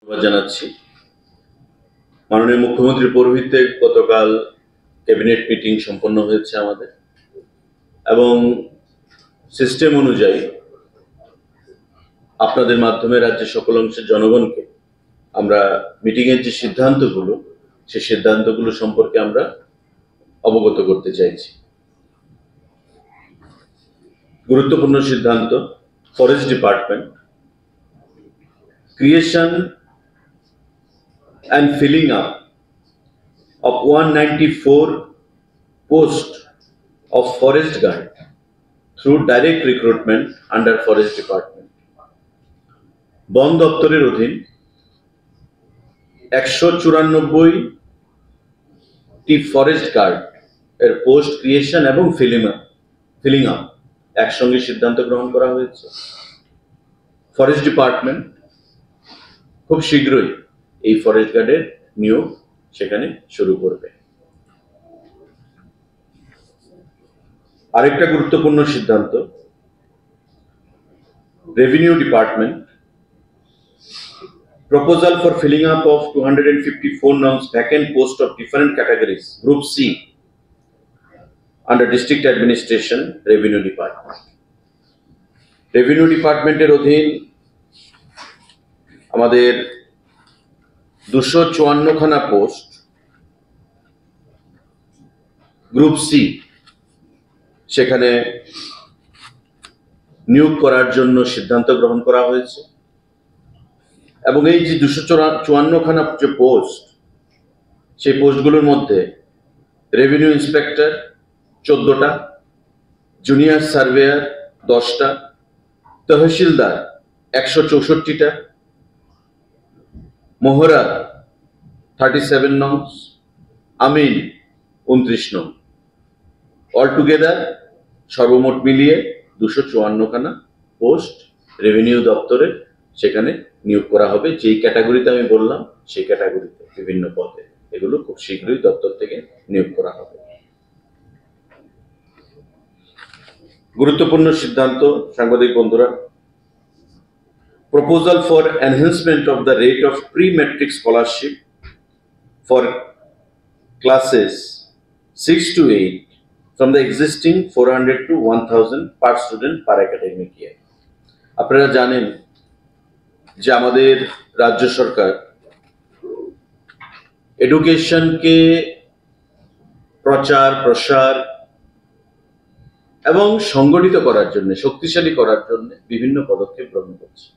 ধন্যবাদ জানাচ্ছি। মাননীয় মুখ্যমন্ত্রীর পৌরোহিত্যে গতকাল ক্যাবিনেট মিটিং সম্পন্ন হয়েছে আমাদের, এবং সিস্টেম অনুযায়ী আপনাদের মাধ্যমে রাজ্যের সকল অংশের জনগণকে আমরা মিটিংয়ের যে সিদ্ধান্তগুলো, সেই সিদ্ধান্তগুলো সম্পর্কে আমরা অবগত করতে চাইছি। গুরুত্বপূর্ণ সিদ্ধান্ত: forest department creation and filling up of 194 posts of forest guard through direct recruitment under forest department. বন দপ্তরের অধীন 194টি ফরেস্ট গার্ড এর পোস্ট ক্রিয়েশন এবং ফিলিং আপ একসঙ্গে সিদ্ধান্ত গ্রহণ করা হয়েছে। ফরেস্ট ডিপার্টমেন্ট খুব শীঘ্রই এই ফরেস্ট গার্ডের নিয়োগ সেখানে শুরু করবে। আরেকটা গুরুত্বপূর্ণ সিদ্ধান্ত: revenue department proposal for filling up of 254 norms vacant post of different categories group C under district administration revenue department. revenue department এর অধীন আমাদের 254 খানা পোস্ট গ্রুপ সি সেখানে নিয়োগ করার জন্য সিদ্ধান্ত গ্রহণ করা হয়েছে, এবং এই যে 254 খানা যে পোস্ট, সেই পোস্টগুলোর মধ্যে রেভিনিউ ইন্সপেক্টর 14টা, জুনিয়র সার্ভেয়ার 10টা, তহসিলদার 164টা, মোহরা 37 নংস, আমিন 29 নং, অল টুগেদার সর্বমোট মিলিয়ে 254 খানা পোস্ট রেভিনিউ দপ্তরে সেখানে নিয়োগ করা হবে। যেই ক্যাটাগরিতে আমি বললাম সেই ক্যাটাগরিতে বিভিন্ন পদে এগুলো খুব শীঘ্রই দপ্তর থেকে নিয়োগ করা হবে। গুরুত্বপূর্ণ সিদ্ধান্ত সাংবাদিক বন্ধুরা: proposal for enhancement of the rate of pre matric scholarship for classes 6 to 8 from the existing 400 to 1000 per student per academic year. আপনারা জানেন যে আমাদের রাজ্য সরকার এডুকেশনকে প্রচার প্রসার এবং সংগঠিত করার জন্য, শক্তিশালী করার জন্য বিভিন্ন পদক্ষেপ গ্রহণ করছে।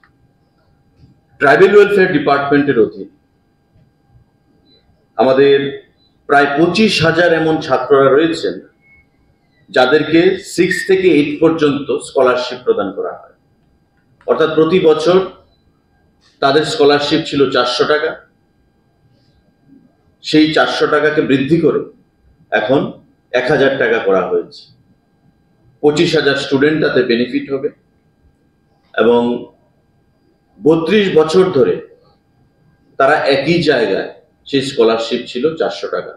ট্রাইবাল ওয়েলফেয়ার ডিপার্টমেন্টের অধীন আমাদের প্রায় 25,000 এমন ছাত্ররা রয়েছেন যাদেরকে 6 থেকে 8 পর্যন্ত স্কলারশিপ প্রদান করা হয়। অর্থাৎ প্রতি বছর তাদের স্কলারশিপ ছিল 400 টাকা, সেই 400 টাকাকে বৃদ্ধি করে এখন 1000 টাকা করা হয়েছে। 25,000 স্টুডেন্ট তাতে বেনিফিট হবে, এবং 32 বছর ধরে তারা একই জায়গায়, সেই স্কলারশিপ ছিল 400 টাকা।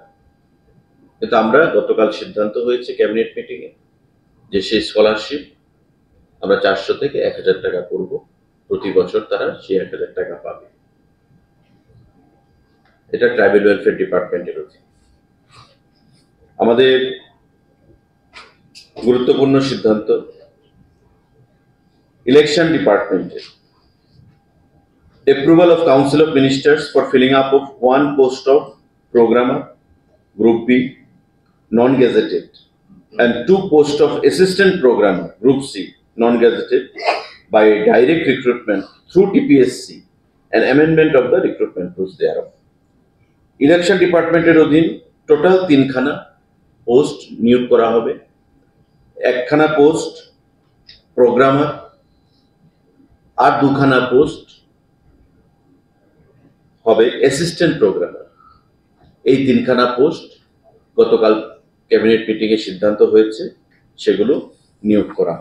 কিন্তু আমরা গতকাল সিদ্ধান্ত হয়েছে ক্যাবিনেট মিটিংয়ে যে সেই স্কলারশিপ আমরা 400 থেকে 1000 টাকা করব, প্রতি বছর তারা সেই 1000 টাকা পাবে। এটা ট্রাইবাল ওয়েলফেয়ার ডিপার্টমেন্টের অধীন। আমাদের গুরুত্বপূর্ণ সিদ্ধান্ত ইলেকশন ডিপার্টমেন্টের approval of Council of Ministers for filling up of 1 post of programmer group B non-gazetted and 2 posts of assistant programmer group C non-gazetted by direct recruitment through TPSC and amendment of the recruitment rules thereof. Election ডিপার্টমেন্টের অধীন total 3 খানা post নিয়োগ করা হবে। 1 খানা post programmer আর 2 খানা post হবে assistant programmer. এই 3 খানা পোস্ট গতকাল ক্যাবিনেট মিটিংয়ে সিদ্ধান্ত হয়েছে, সেগুলো নিয়োগ করা হবে।